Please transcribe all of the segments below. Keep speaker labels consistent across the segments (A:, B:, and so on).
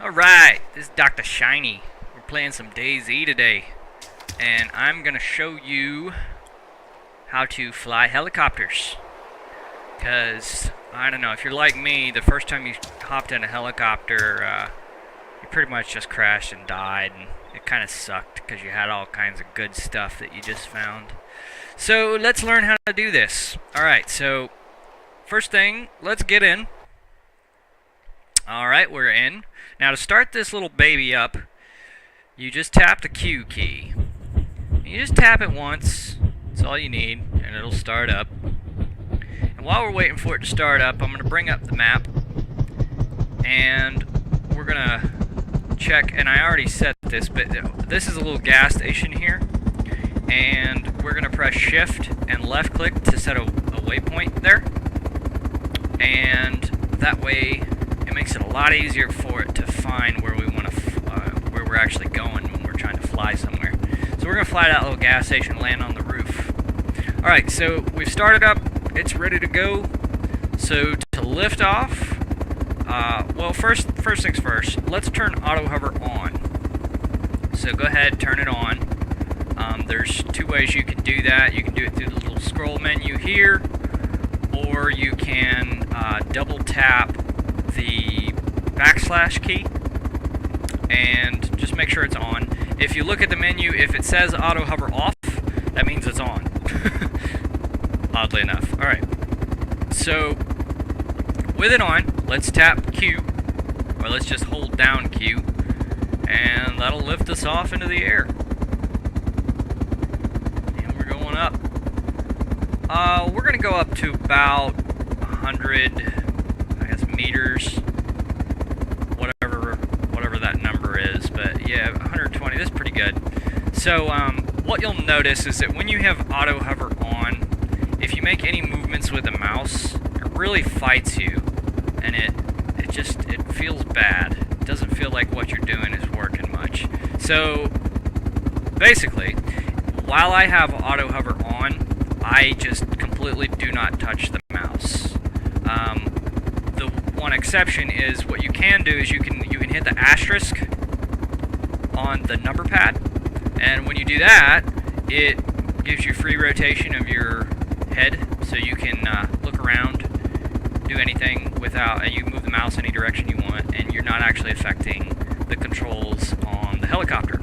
A: Alright, this is Dr. Shiny. We're playing some DayZ today. And I'm going to show you how to fly helicopters. Because, I don't know, if you're like me, the first time you hopped in a helicopter, you pretty much just crashed and died. And it kind of sucked because you had all kinds of good stuff that you just found. So, let's learn how to do this. Alright, so, first thing, let's get in. Alright, we're in. Now to start this little baby up, you just tap the Q key. You just tap it once, that's all you need, and it'll start up. And while we're waiting for it to start up, I'm going to bring up the map, and we're going to check, and I already set this, but this is a little gas station here, and we're going to press shift and left click to set a waypoint there, and that way it makes it a lot easier for it to find where we want to, where we're actually going when we're trying to fly somewhere. So we're going to fly that little gas station and land on the roof. Alright, so we've started up, it's ready to go. So to lift off, well first things first, let's turn auto hover on. So go ahead, turn it on. There's two ways you can do that. You can do it through the little scroll menu here, or you can double tap the backslash key and just make sure it's on. If you look at the menu, if it says auto hover off, that means it's on. Oddly enough. Alright. So with it on, let's tap Q, or let's just hold down Q, and that'll lift us off into the air. And we're going up. We're gonna go up to about 100 meters, whatever that number is, but yeah, 120, that's pretty good. So what you'll notice is that when you have auto hover on, if you make any movements with the mouse, it really fights you, and it feels bad. It doesn't feel like what you're doing is working much. So basically, while I have auto hover on, I just completely do not touch the mouse. The one exception is what you can do is you can hit the asterisk on the number pad, and when you do that, it gives you free rotation of your head, so you can look around, do anything without, and you can move the mouse any direction you want, and you're not actually affecting the controls on the helicopter.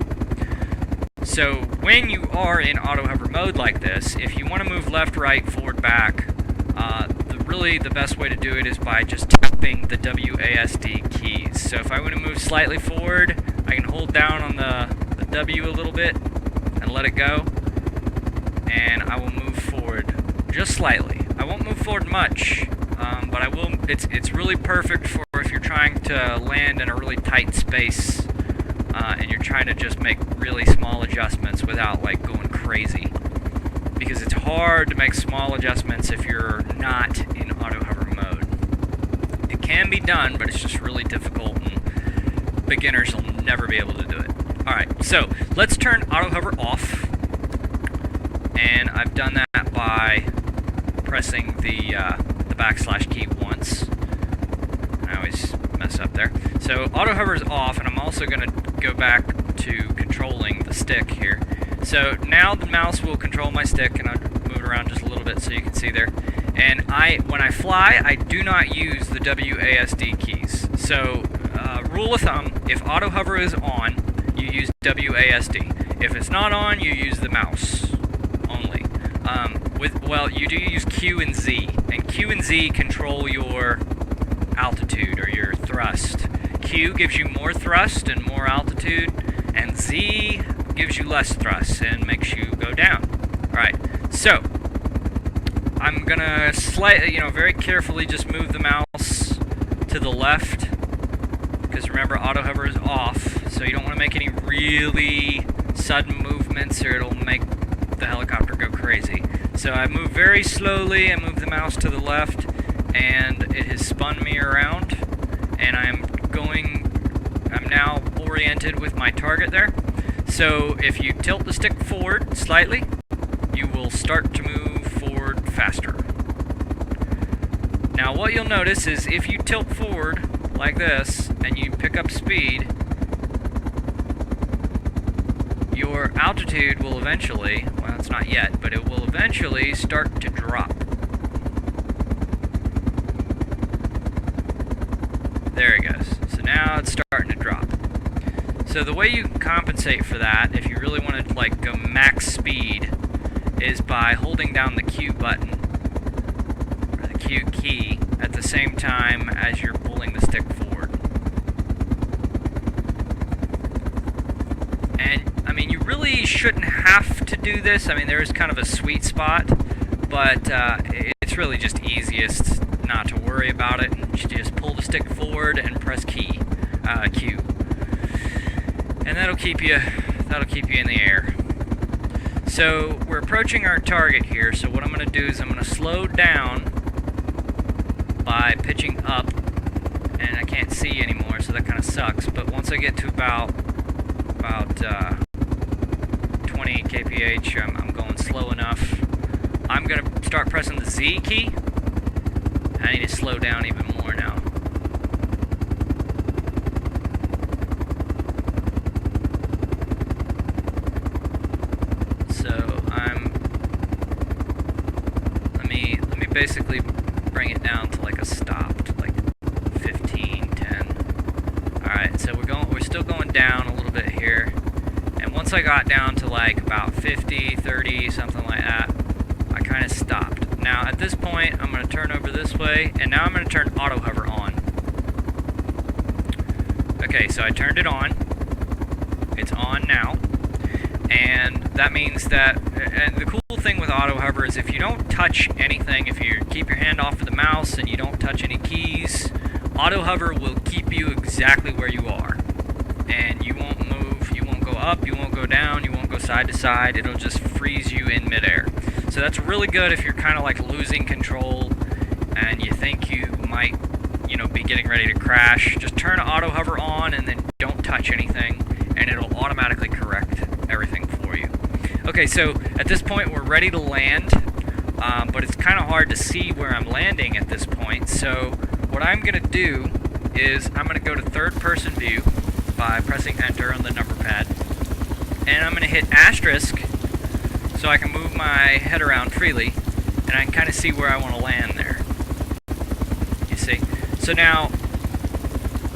A: So when you are in auto hover mode like this, if you want to move left, right, forward, back, really the best way to do it is by just tapping the WASD keys. So if I want to move slightly forward, I can hold down on the W a little bit and let it go, and I will move forward just slightly. I won't move forward much, but I will. It's really perfect for if you're trying to land in a really tight space, and you're trying to just make really small adjustments without like going crazy. Because it's hard to make small adjustments if you're not in auto hover mode. It can be done, but it's just really difficult, and beginners will never be able to do it. Alright, so let's turn auto hover off, and I've done that by pressing the backslash key once. I always mess up there. So auto hover is off, and I'm also going to go back to controlling the stick here. So now the mouse will control my stick, and I'll move it around just a little bit so you can see there. And when I fly, I do not use the WASD keys. So rule of thumb, if auto hover is on, you use WASD. If it's not on, you use the mouse only. Well, you do use Q and Z, and Q and Z control your altitude or your thrust. Q gives you more thrust and more altitude, and Z gives you less thrust and makes you go down. Alright, so I'm gonna slightly, very carefully just move the mouse to the left, because remember, auto hover is off, so you don't want to make any really sudden movements or it'll make the helicopter go crazy. So I move very slowly, I move the mouse to the left, and it has spun me around, and I'm now oriented with my target there. So if you tilt the stick forward slightly, you will start to move forward faster. Now what you'll notice is if you tilt forward like this, and you pick up speed, your altitude will eventually, well, it's not yet, but it will eventually start to drop. There it goes. So now it's starting to drop. So the way you can compensate for that, if you really want to like go max speed, is by holding down the Q button, or the Q key, at the same time as you're pulling the stick forward. And, I mean, you really shouldn't have to do this. I mean, there is kind of a sweet spot, but it's really just easiest not to worry about it. You just pull the stick forward and press Q. And that'll keep you in the air. So we're approaching our target here, so what I'm going to do is I'm going to slow down by pitching up, and I can't see anymore, so that kind of sucks, but once I get to about 20 kph, I'm going slow enough. I'm going to start pressing the Z key. I need to slow down even more now. Let me basically bring it down to like a stop, to like 15, 10. Alright, so we're still going down a little bit here. And once I got down to like about 50, 30, something like that, I kind of stopped. Now at this point, I'm going to turn over this way, and now I'm going to turn auto hover on. Okay, so I turned it on. It's on now. And that means that, and the cool thing with auto hover is if you don't touch anything, if you keep your hand off of the mouse and you don't touch any keys, auto hover will keep you exactly where you are. And you won't move, you won't go up, you won't go down, you won't go side to side, it'll just freeze you in midair. So that's really good if you're kind of like losing control and you think you might, be getting ready to crash. Just turn auto hover on and then don't touch anything, and it'll automatically correct everything for you. Okay, so at this point we're ready to land, but it's kind of hard to see where I'm landing at this point. So what I'm going to do is I'm going to go to third person view by pressing enter on the number pad, and I'm going to hit asterisk so I can move my head around freely, and I can kind of see where I want to land there. You see? So now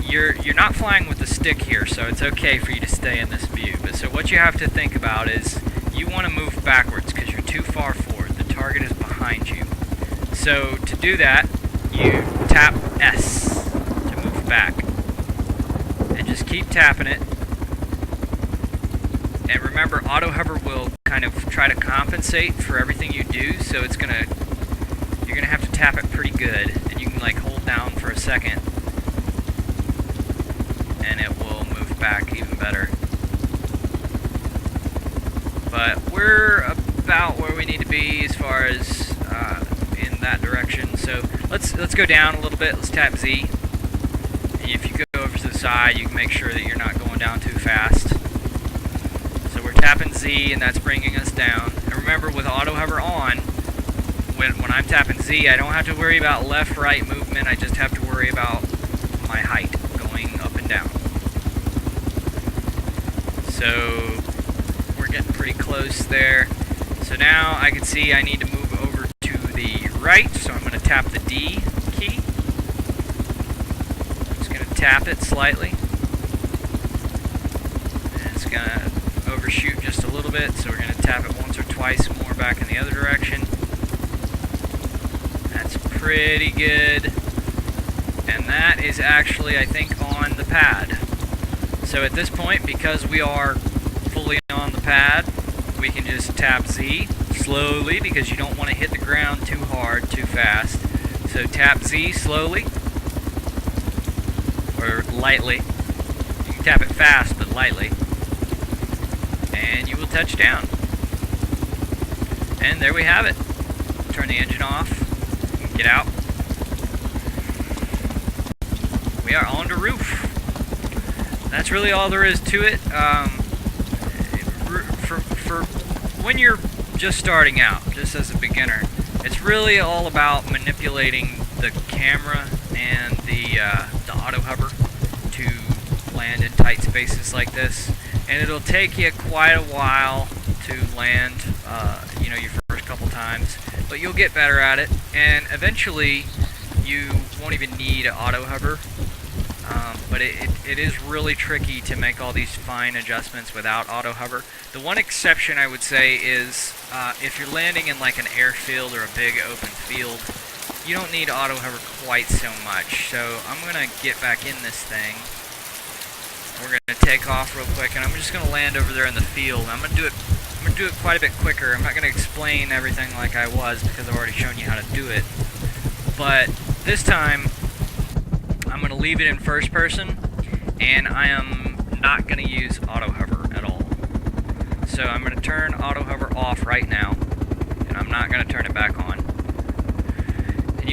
A: you're not flying with the stick here, so it's okay for you to stay in this view. But so what you have to think about is you want to move backwards because you're too far forward. The target is behind you. So to do that, you tap S to move back. And just keep tapping it. And remember, auto hover will kind of try to compensate for everything you do, so you're gonna have to tap it pretty good. And you can like hold down for a second, and it will move back even better. But we're about where we need to be as far as in that direction. So let's go down a little bit. Let's tap Z. And if you go over to the side, you can make sure that you're not going down too fast. So we're tapping Z, and that's bringing us down. And remember, with auto hover on, when I'm tapping Z, I don't have to worry about left-right movement. I just have to worry about my height going up and down. So we're getting pretty close there. So now I can see I need to move over to the right, so I'm going to tap the D key. I'm just going to tap it slightly. And it's going to overshoot just a little bit, so we're going to tap it once or twice more back in the other direction. That's pretty good. And that is actually, I think, on the pad. So at this point, because we are fully on the pad, we can just tap Z slowly, because you don't want to hit the ground too hard, too fast. So tap Z slowly, or lightly. You can tap it fast, but lightly. And you will touch down. And there we have it. Turn the engine off. Get out. We are on the roof. That's really all there is to it. For when you're just starting out, just as a beginner, it's really all about manipulating the camera and the auto hover to land in tight spaces like this, and it'll take you quite a while to land, you know, your first couple times, but you'll get better at it, and eventually you won't even need an auto hover. But it is really tricky to make all these fine adjustments without auto hover. The one exception I would say is if you're landing in like an airfield or a big open field, you don't need auto hover quite so much. So I'm gonna get back in this thing. We're gonna take off real quick, and I'm just gonna land over there in the field. I'm gonna do it quite a bit quicker. I'm not gonna explain everything like I was because I've already shown you how to do it. But this time, I'm going to leave it in first person, and I am not going to use auto hover at all. So I'm going to turn auto hover off right now, and I'm not going to turn it back on. And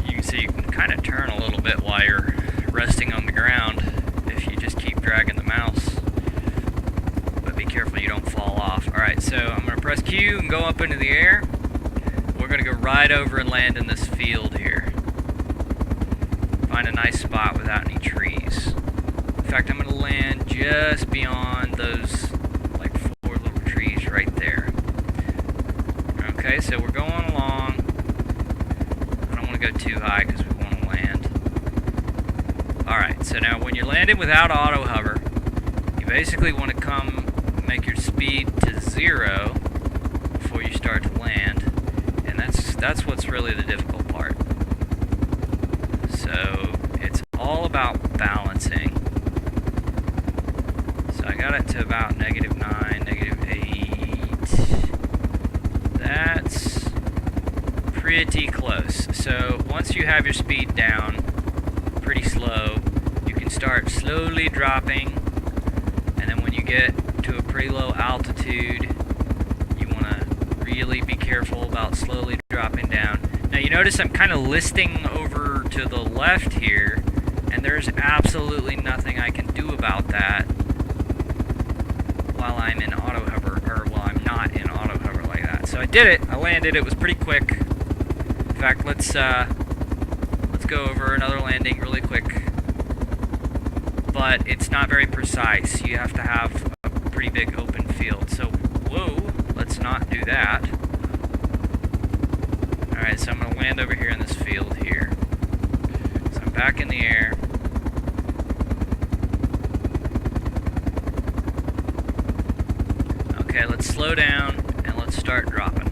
A: you can see you can kind of turn a little bit while you're resting on the ground if you just keep dragging the mouse. But be careful you don't fall off. Alright, so I'm going to press Q and go up into the air. We're going to go right over and land in this field here. Find a nice spot without any trees. In fact, I'm going to land just beyond those like 4 little trees right there. Okay, so we're going along. I don't want to go too high because we want to land. Alright, so now when you're landing without auto hover, you basically want to make your speed to 0 before you start to land. And that's what's really the difficult part. So it's all about balancing. So I got it to about -9, -8. That's pretty close. So once you have your speed down pretty slow, you can start slowly dropping, and then when you get to a pretty low altitude, you want to really be careful about slowly dropping down. Now you notice I'm kind of listing over to the left here, and there's absolutely nothing I can do about that while I'm in auto hover, or while I'm not in auto hover like that. So I did it. I landed. It was pretty quick. In fact, let's go over another landing really quick. But it's not very precise. You have to have a pretty big open field. So whoa, let's not do that. Alright, so I'm going to land over here in this field here. So I'm back in the air. Okay, let's slow down and let's start dropping.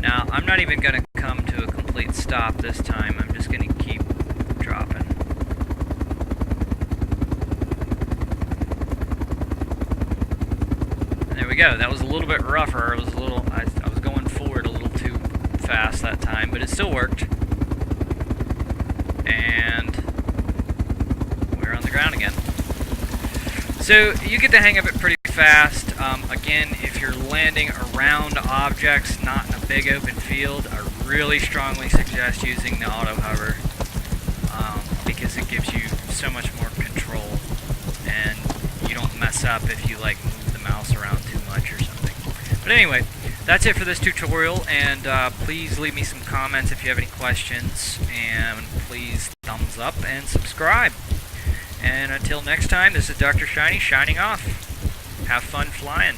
A: Now, I'm not even going to come to a complete stop this time. I'm just going to keep dropping. And there we go. That was a little bit rougher. I was going forward a little too fast that time, but it still worked. And we're on the ground again. So you get the hang of it pretty fast. Again, if you're landing around objects, not in a big open field, I really strongly suggest using the auto hover because it gives you so much more control, and you don't mess up if you like move the mouse around too much or something. But anyway, that's it for this tutorial, and please leave me some comments if you have any questions, and please thumbs up and subscribe. And until next time, this is Dr. Shiny signing off. Have fun flying.